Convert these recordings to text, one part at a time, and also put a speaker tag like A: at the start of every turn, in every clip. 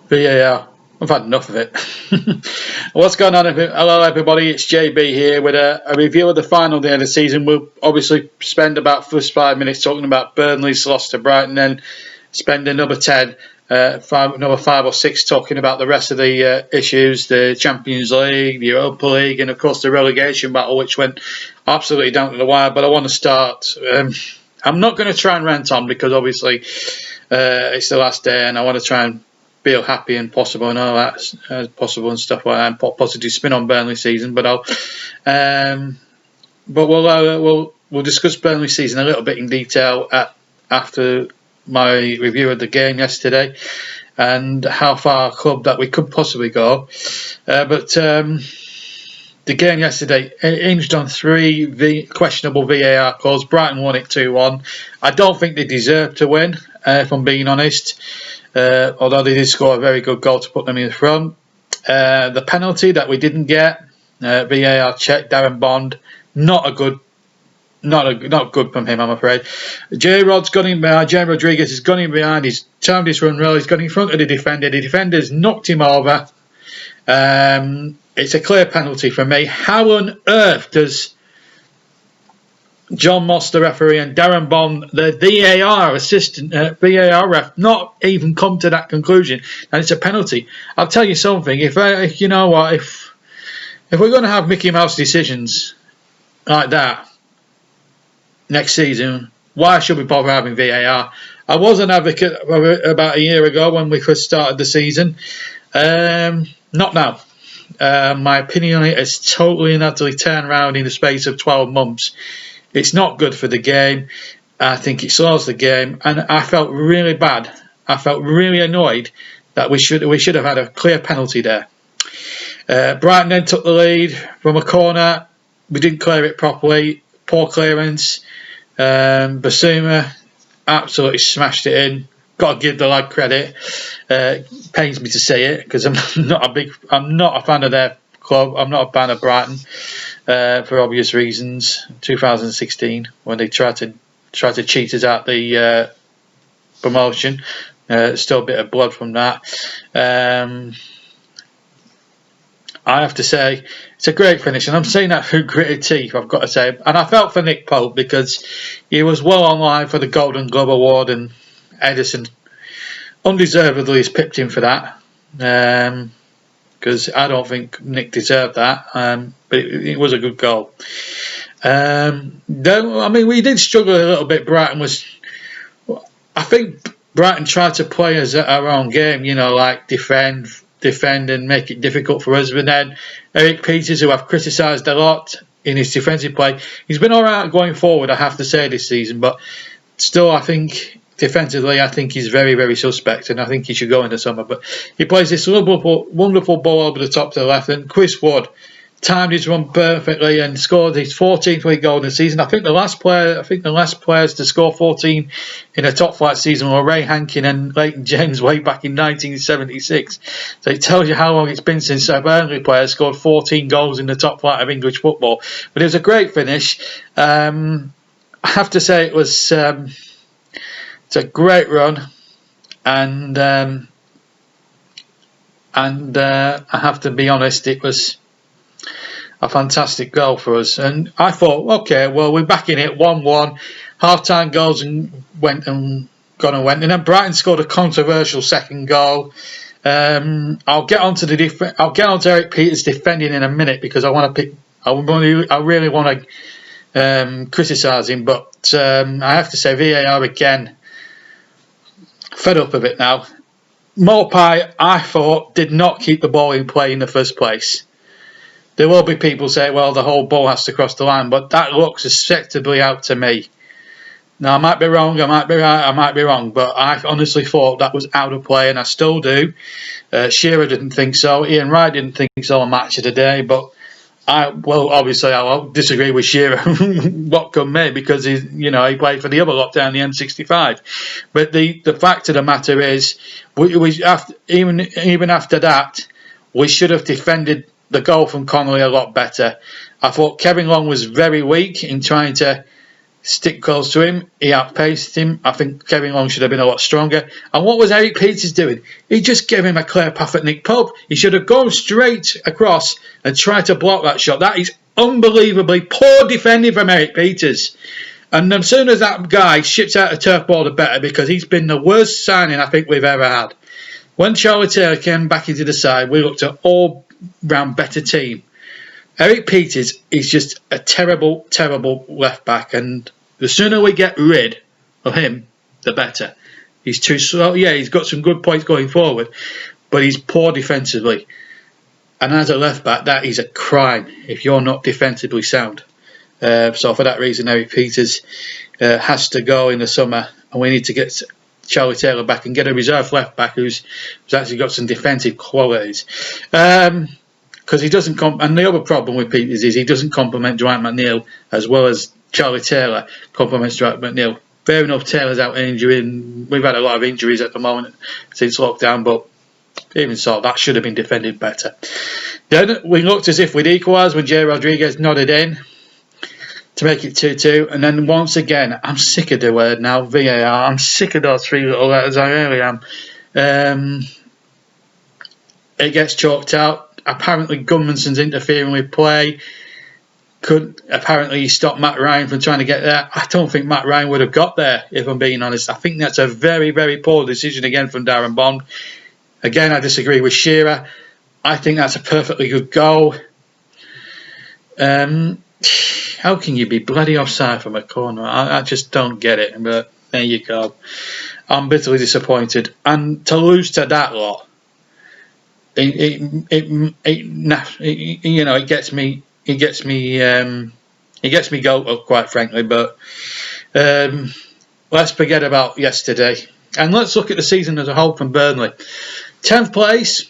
A: VAR. I've had enough of it. What's going on? Hello, everybody. It's JB here with a review of the final day of the season. We'll obviously spend about first 5 minutes talking about Burnley's loss to Brighton, then spend another 5 or 6 talking about the rest of the issues, the Champions League, the Europa League, and of course the relegation battle, which went absolutely down to the wire. But I want to start. I'm not going to try and rant on because obviously it's the last day, and I want to try and feel happy and possible and all that possible and stuff like that, and put positive spin on Burnley season. But we'll discuss Burnley season a little bit in detail after my review of the game yesterday and how far a club that we could possibly go. But the game yesterday hinged on 3 questionable VAR calls. Brighton won it 2-1. I don't think they deserved to win, if I'm being honest. Although they did score a very good goal to put them in front. The penalty that we didn't get, VAR check, Darren Bond, not good from him, I'm afraid. J Rod's got him behind. Jay Rodriguez has got him behind. He's timed his run well. He's got in front of the defender. The defender's knocked him over. It's a clear penalty for me. How on earth does John Moss, the referee, and Darren Bond, the VAR assistant, VAR ref, not even come to that conclusion? And it's a penalty. I'll tell you something. If you know what, if we're going to have Mickey Mouse decisions like that next season, why should we bother having VAR? I was an advocate of it about a year ago when we first started the season. Not now. My opinion on it has totally and utterly turned around in the space of 12 months. It's not good for the game. I think it slows the game, and I felt really bad. I felt really annoyed that we should have had a clear penalty there. Brighton then took the lead from a corner. We didn't clear it properly. Poor clearance. Basuma absolutely smashed it in. Got to give the lad credit. Pains me to say it because I'm not a fan of their club. I'm not a fan of Brighton. For obvious reasons. 2016, when they tried to cheat us out the promotion, still a bit of blood from that. I have to say it's a great finish, and I'm saying that through gritted teeth, I've got to say. And I felt for Nick Pope because he was well online for the Golden Glove Award, and Edison undeservedly has picked him for that. Because I don't think Nick deserved that, but it was a good goal. We did struggle a little bit. I think Brighton tried to play us at our own game, like defend and make it difficult for us. But then Eric Peters, who I've criticised a lot in his defensive play, he's been all right going forward, I have to say, this season. But still, I think defensively, I think he's very, very suspect, and I think he should go in the summer. But he plays this wonderful ball over the top to the left, and Chris Wood timed his run perfectly and scored his 14th league goal in the season. I think the last players to score 14 in a top flight season were Ray Hankin and Leighton James way back in 1976. So it tells you how long it's been since a Burnley player scored 14 goals in the top flight of English football. But it was a great finish. I have to say it was. It's a great run, and I have to be honest, it was a fantastic goal for us. And I thought, okay, well, we're back in it, 1-1, half-time goals and went, and then Brighton scored a controversial second goal. I'll get onto Eric Peters defending in a minute because I really want to criticise him, but I have to say VAR again. Fed up of it now. Mopai, I thought, did not keep the ball in play in the first place. There will be people say, well, the whole ball has to cross the line, but that looks acceptably out to me. Now, I might be wrong, I might be right, I might be wrong, but I honestly thought that was out of play, and I still do. Shearer didn't think so. Ian Wright didn't think so on Match of the Day, but obviously I'll disagree with Shearer what come may, because he played for the other lot down the M65. But the fact of the matter is, even after that, we should have defended the goal from Connolly a lot better. I thought Kevin Long was very weak in trying to stick close to him. He outpaced him. I think Kevin Long should have been a lot stronger. And what was Eric Peters doing? He just gave him a clear path at Nick Pope. He should have gone straight across and tried to block that shot. That is unbelievably poor defending from Eric Peters. And as soon as that guy ships out a turf ball, the better, because he's been the worst signing I think we've ever had. When Charlie Taylor came back into the side, we looked at all-round better team. Eric Peters is just a terrible, terrible left back, and the sooner we get rid of him, the better. He's too slow. Yeah, he's got some good points going forward, but he's poor defensively. And as a left back, that is a crime if you're not defensively sound. So for that reason, Eric Peters has to go in the summer, and we need to get Charlie Taylor back and get a reserve left back who's actually got some defensive qualities. Because he doesn't and the other problem with Peters is he doesn't complement Dwight McNeil as well as Charlie Taylor complements Dwight McNeil. Fair enough, Taylor's out injury, and we've had a lot of injuries at the moment since lockdown, but even so, that should have been defended better. Then we looked as if we'd equalise when Jay Rodriguez nodded in to make it 2-2, and then once again, I'm sick of the word now, VAR. I'm sick of those three little letters, I really am. It gets chalked out. Apparently Gudmundsson's interfering with play. Apparently stop Matt Ryan from trying to get there. I don't think Matt Ryan would have got there, if I'm being honest. I think that's a very, very poor decision again from Darren Bond. Again, I disagree with Shearer. I think that's a perfectly good goal. How can you be bloody offside from a corner? I just don't get it. But there you go. I'm bitterly disappointed. And to lose to that lot, it gets me. It gets me goat up, quite frankly. But let's forget about yesterday and let's look at the season as a whole from Burnley. 10th place,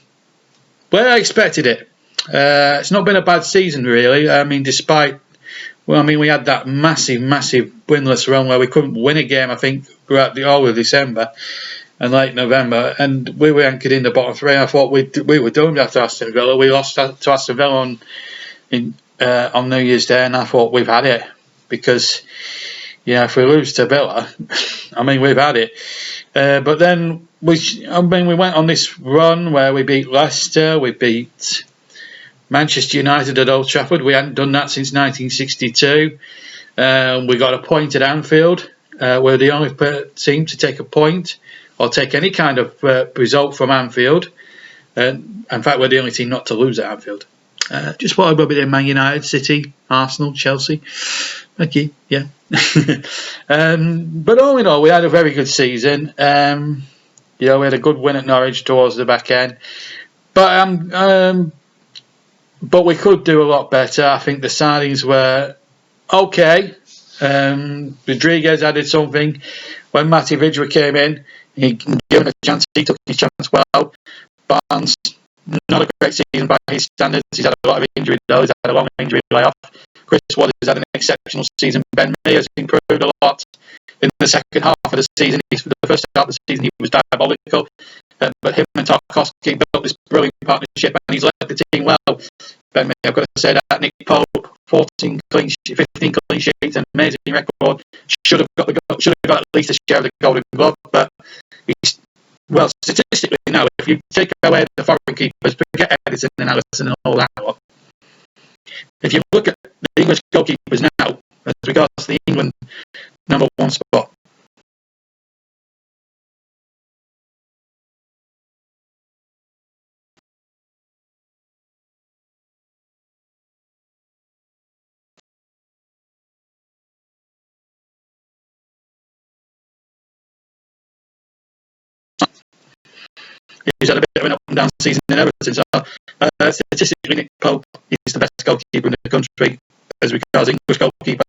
A: where I expected it. It's not been a bad season, really. I mean, we had that massive winless run where we couldn't win a game, I think, throughout the whole of December and late November, and we were anchored in the bottom three. I thought we were doomed after Aston Villa. We lost to Aston Villa on New Year's Day, and I thought we've had it, because if we lose to Villa, I mean, we've had it. But then we went on this run where we beat Leicester, we beat Manchester United at Old Trafford. We hadn't done that since 1962. We got a point at Anfield. We're the only team to take a point or take any kind of result from Anfield. In fact, we're the only team not to lose at Anfield. Just what about in Man United, City, Arsenal, Chelsea. Okay, yeah. But all in all, we had a very good season. We had a good win at Norwich towards the back end. But we could do a lot better. I think the signings were okay. Rodriguez added something. When Matty Vidra came in, he gave him a chance. He took his chance well. Barnes, not a great season by his standards. He's had a lot of injury, though. He's had a long injury layoff. Chris Wadders has had an exceptional season. Ben Mee has improved a lot in the second half of the season. For the first half of the season, he was diabolical. But him and Tarkowski built this brilliant partnership, and he's led the team well. Ben Mee, I've got to say that. Nick Pope, 15 clean sheets, an amazing record. Should have got at least a share of the Golden Glove, but statistically now, if you take away the foreign keepers, forget Edison and Allison and all that lot. If you look at the English goalkeepers now, as regards to the England number one spot, he's had a bit of an up and down season in Everton. So statistically, Nick Pope is the best goalkeeper in the country as regards English goalkeeper.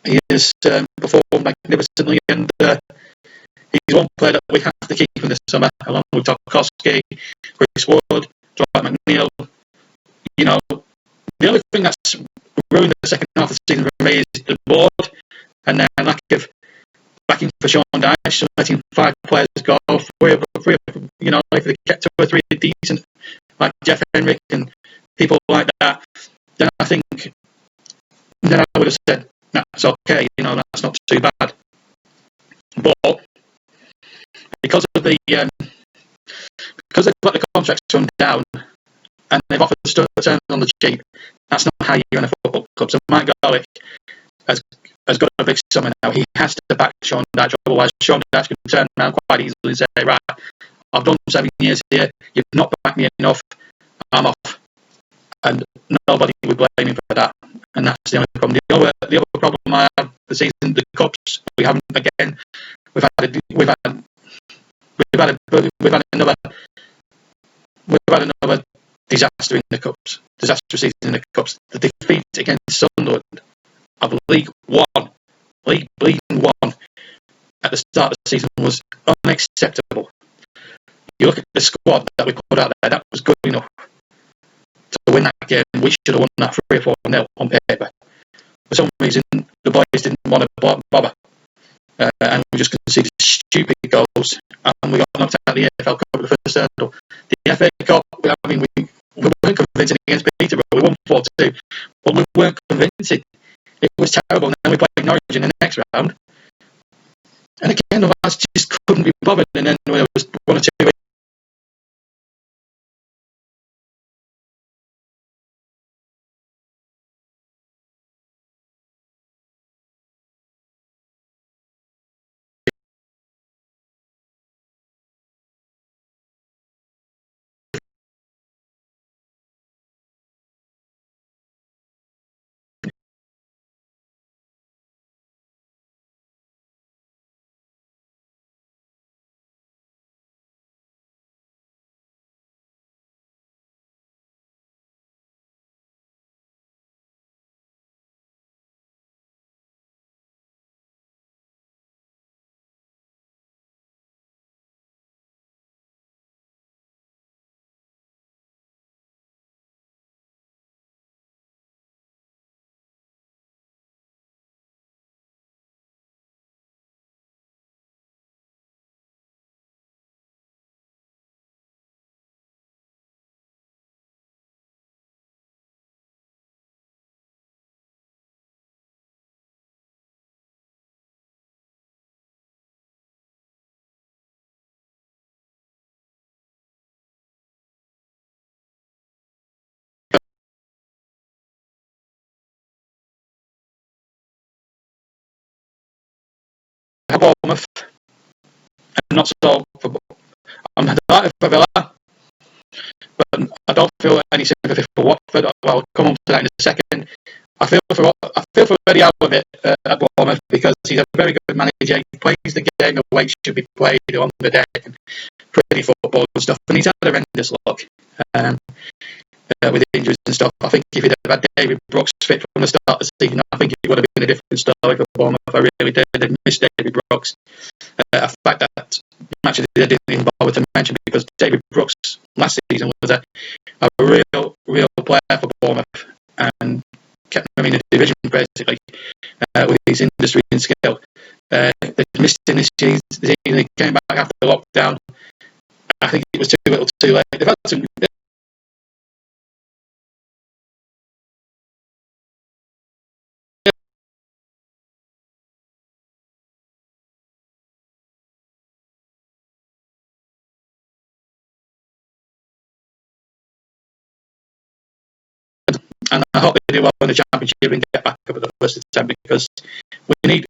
A: He has performed magnificently, and he's one player that we have to keep in the summer, along with Tarkowski, Chris Wood, Dwight McNeil. The only thing that's ruined the second half of the season for me is the board, and then lack of backing for Sean Dyche, letting 5 players go. If they kept 2 or 3 decent, like Jeff Henrik and people like that, then I would have said, That's okay, that's not too bad. But because of because they've got the contracts run down and they've offered to turn on the cheap, that's not how you run a football club. So Mike Garlick has got a big summer now. He has to back Sean Dyche, otherwise Sean Dyche can turn around quite easily and say, right, I've done 7 years here, you've not backed me enough, I'm off. And nobody would blame him for that. And that's the only problem. The other problem I have this season, the cups, we haven't, again, we've had another disaster in the cups, disastrous season in the cups. The defeat against Sunderland of League One at the start of the season was unacceptable. You look at the squad that we put out there, that was good enough to win that game. We should have won that 3 or 4-0 on paper. For some reason, the boys didn't want to bother, and we just conceded stupid goals, and we got knocked out of the AFL Cup at the first hurdle. The FA Cup, we weren't convincing against Peterborough. We won 4-2, but we weren't convincing. It was terrible. And then we played Norwich in the next round, and again, the lads just couldn't be bothered. And then when it was 1 or 2 for Bournemouth, and not so for. I'm delighted for Villa, but I don't feel any sympathy for Watford. I'll come on to that in a second. I feel for Eddie Howe a bit at Bournemouth because he's a very good manager. He plays the game the way it should be played on the deck and pretty football and stuff. And he's had a horrendous luck with injuries and stuff. I think if he'd have had David Brooks fit from the start of the season, I think it would have been a different story for Bournemouth. I really did. I did miss David Brooks. A fact that actually they didn't even bother to mention because David Brooks last season was a real player for Bournemouth and kept them in a division basically with his industry and skill. They missed him this season. They came back after the lockdown. I think it was too little, too late. They've had some. And I hope they do well in the championship and get back up at the first attempt because we need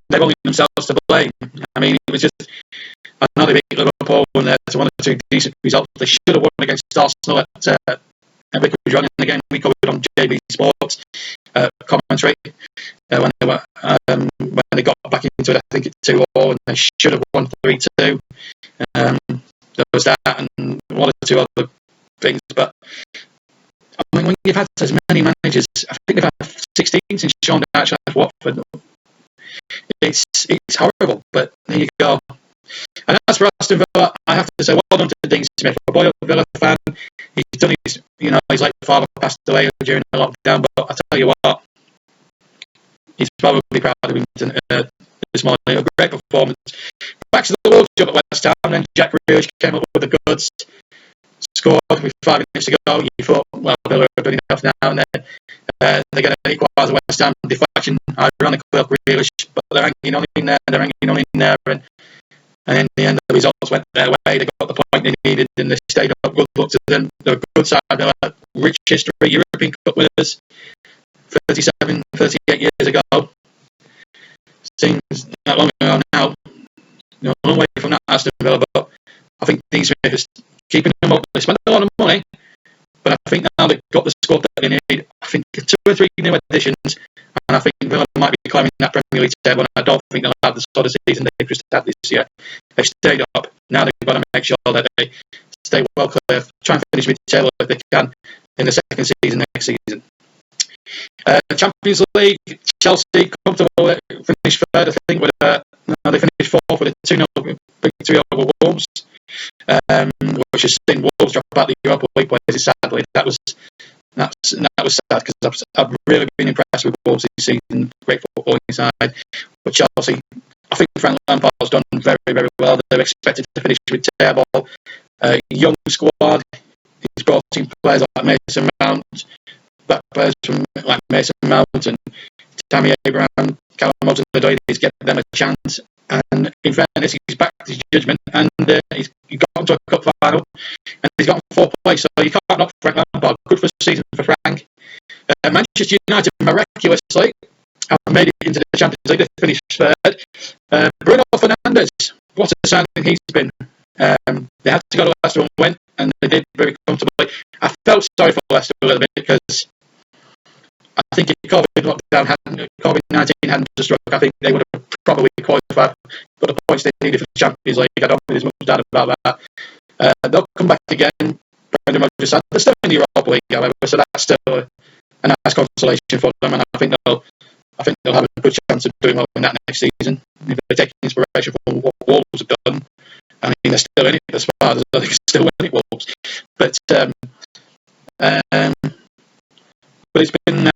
A: they're only themselves to blame. I mean, it was just, I know they beat Liverpool and there's one or two decent results. They should have won against Arsenal at Vicarage Road. And again, we covered on JB Sports commentary when they got back into it. I think it's 2-2, and they should have won 3-2. There was that and one or two other things. But I mean, when you've had as many managers, I think they've had 16 since Sean Dyche left Watford. It's horrible, but there you go. And as for Aston Villa, I have to say well done to Dean Smith, a Royal Villa fan. He's done his, his late father passed away during the lockdown, but I tell you what, he's probably proud of him this morning. A great performance. Back to the Wolves job at West Ham, then Jack Grealish came up with the goods, scored with 5 minutes to go. You thought, well, Villa are good enough now, and then they get an equaliser. West Ham deflection, ironically, Grealish, but they're hanging on in there, and in the end, the results went their way. They got the point they needed, and they stayed up. Good luck to them. They're a good side. They're a rich history, European Cup winners, 38 years ago. Seems not long ago now. A long way from that Aston Villa, but I think Dean Smith is keeping them up. They spent a lot of money, but I think now they've got the squad that they need. I think 2 or 3 new additions, and I think Villa might be climbing that Premier League table. And I don't think they'll have the sort of season they've just had this year. They've stayed up. Now they've got to make sure that they stay well clear. Try and finish mid-table if they can in the second season next season. Champions League, Chelsea comfortable, finished third, I think, with they finished fourth with a 2-0 victory over Wolves, which has seen Wolves drop out the Europa League places. Sadly, that was sad because I've really been impressed with Wolves this season. Great footballing side, but Chelsea, I think Frank Lampard's done very, very well. They're expected to finish mid-table. Young squad. He's brought in players like Mason Mount, back players from like Mason Mount and Tammy Abraham, Callum Hudson-Odoi. He's getting them a chance. And in fairness, he's backed his judgment, and he's got to a cup final, and he's got 4th place. So you can't knock Frank Lampard. Good first season for Frank. Manchester United miraculously have made it into the Champions League. They finished third. Bruno Fernandes, what a signing he's been. They had to go to Leicester and win, and they did very comfortably. I felt sorry for Leicester a little bit because I think if COVID-19 hadn't struck, I think they would have probably qualified for the points they needed for the Champions League. I don't think there's much doubt about that. They'll come back again. Brendan Rodgers said they're still in the Europa League, however, so that's still a nice consolation for them, and I think they'll have a good chance of doing well in that next season if they take inspiration from what Wolves have done. I mean, they're still in it as far as I think they're still in it, Wolves. But it's been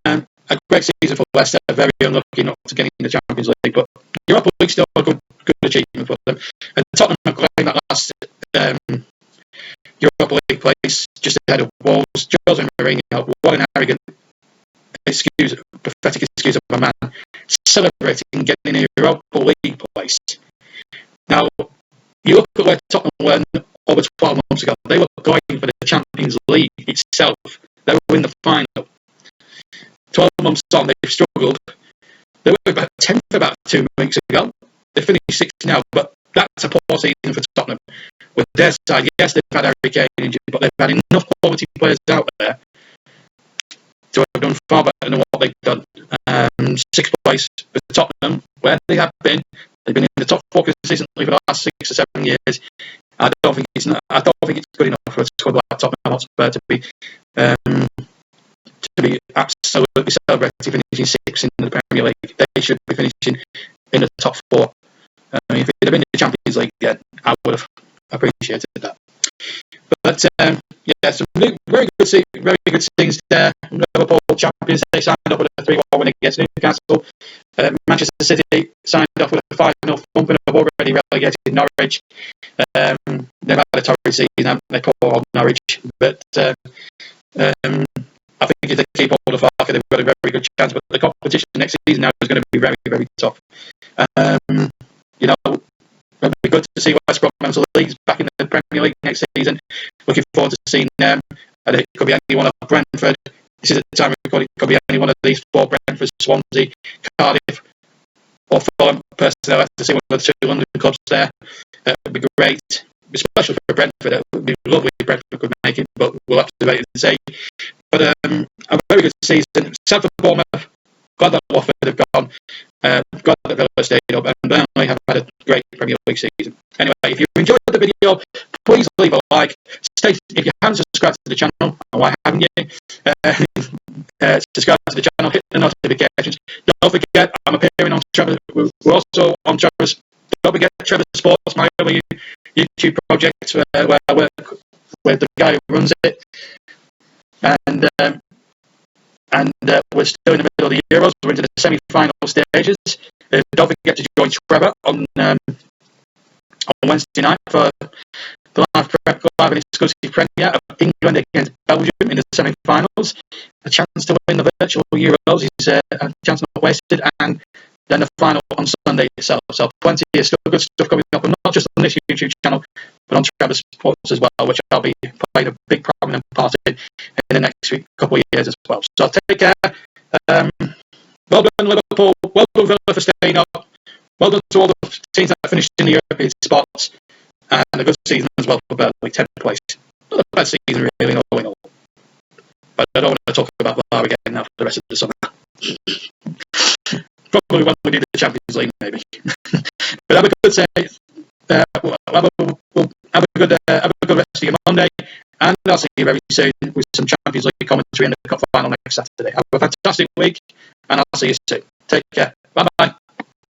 A: a great season for Leicester. Very unlucky not to get in the Champions League, but Europa League still a good achievement for them. And Tottenham have claimed that last Europa League place just ahead of Wolves. Jose Mourinho, what an arrogant excuse, pathetic excuse of a man, celebrating getting a Europa League place. Now, you look at where Tottenham were over 12 months ago. They were going for the Champions League itself. They were in the final. 12 months on, they've struggled. They were about 10th about 2 weeks ago. They finished 6th now, but that's a poor season for Tottenham. With their side, yes, they've had Harry Kane injured, but they've had enough quality players out there to have done far better than what they've done. 6th place for Tottenham, where they have been. They've been in the top 4 consistently for the last 6 or 7 years. I don't think it's good enough for a squad like Tottenham Hotspur to be absolutely celebrating finishing 6th in the Premier League. They should be finishing in the top 4. I mean, if they'd have been in the Champions League, yeah, I would have appreciated that. But some very good things there. Liverpool champions, they signed up with a 3-1 win against Newcastle. Manchester City signed off with a 5-0 thumping of already relegated Norwich. They've had a torrid season, haven't they? Poor old Norwich. But I think if they keep hold of Farker, they've got a very good chance. But the competition next season now is going to be very, very tough. It'll be good to see West Brom Mental Leagues back in the Premier League next season. Looking forward to seeing them. It could be any one of Brentford. This is the time it could be any one of these 4: Brentford, Swansea, Cardiff, or for personally, I'd like to see one of the 2 London clubs there. It would be great, especially for Brentford. It would be lovely if Brentford could make it, but we'll have to wait and see. But a very good season. Except for Bournemouth, glad that Watford have gone. Glad that Villa stayed up, and Burnley have had a great Premier League season. Anyway, if you enjoyed the video, please leave a like. If you haven't subscribed to the channel, why haven't you? Subscribe to the channel, hit the notifications. Don't forget, I'm appearing on Trevor. We're also on Trevor's. Don't forget Trevor Sports, my other YouTube project, where I work with the guy who runs it. And we're still in the middle of the Euros. We're into the semi-final stages. Don't forget to join Trevor on Wednesday night for the live and exclusive premiere of England against Belgium in the semi-finals. A chance to win the virtual Euros is a chance not wasted, and then the final on Sunday itself. So plenty of good stuff coming up, and not just on this YouTube channel, but on Trevor Sports as well, which I'll be playing a big prominent part in the next couple of years as well. So take care. Well done, Liverpool. Well done, Villa, for staying up. Well done to all the teams that finished in the European spots. And a good season as well for Burnley, 10th place. Not a bad season, really, all in all. But I don't want to talk about VAR again now for the rest of the summer. Probably when we do the Champions League, maybe. But have a good say. Have a good rest of your Monday, and I'll see you very soon with some Champions League commentary in the cup final next Saturday. Have a fantastic week, and I'll see you soon. Take care. Bye bye.